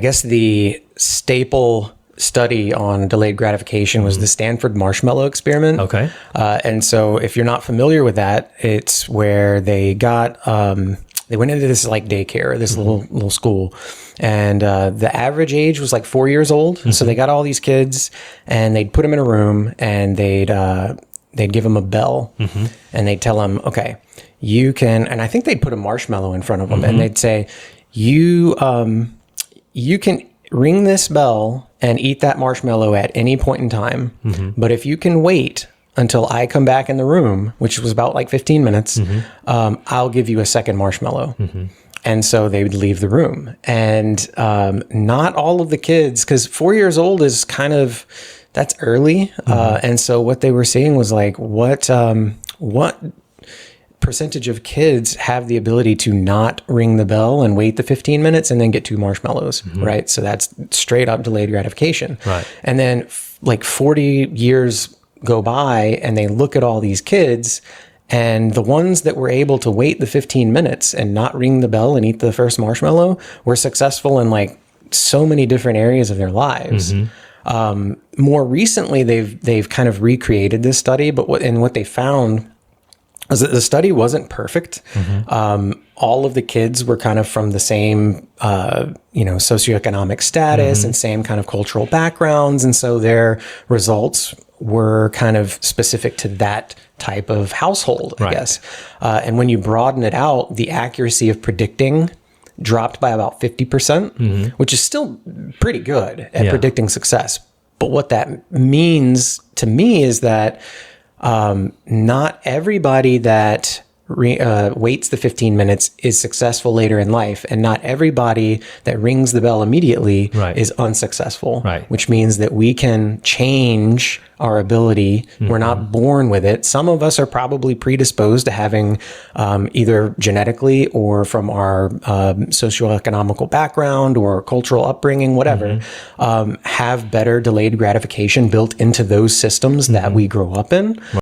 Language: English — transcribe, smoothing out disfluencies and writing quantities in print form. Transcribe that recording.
I guess the staple study on delayed gratification was the Stanford Marshmallow Experiment. Okay. And so if you're not familiar with that, it's where they got, they went into this like daycare, this little school, and the average age was like 4 years old. So they got all these kids and they'd put them in a room and they'd give them a bell and they'd tell them, okay, you can, and I think they'd put a marshmallow in front of them and they'd say, you can ring this bell and eat that marshmallow at any point in time. But if you can wait until I come back in the room, which was about like 15 minutes, I'll give you a second marshmallow. And so they would leave the room. And not all of the kids, because 4 years old is kind of, that's early. And so what they were seeing was like, what percentage of kids have the ability to not ring the bell and wait the 15 minutes and then get 2 marshmallows, right? So that's straight up delayed gratification. Right. And then like 40 years go by and they look at all these kids, and the ones that were able to wait the 15 minutes and not ring the bell and eat the first marshmallow were successful in like so many different areas of their lives. More recently, they've kind of recreated this study, but what they found was that the study wasn't perfect. All of the kids were kind of from the same, socioeconomic status and same kind of cultural backgrounds. And so their results were kind of specific to that type of household, I guess. And when you broaden it out, the accuracy of predicting dropped by about 50%, which is still pretty good at predicting success. But what that means to me is that not everybody that waits the 15 minutes is successful later in life, and not everybody that rings the bell immediately is unsuccessful, which means that we can change our ability. We're not born with it. Some of us are probably predisposed to having either genetically or from our socioeconomical background or cultural upbringing, whatever, have better delayed gratification built into those systems that we grow up in.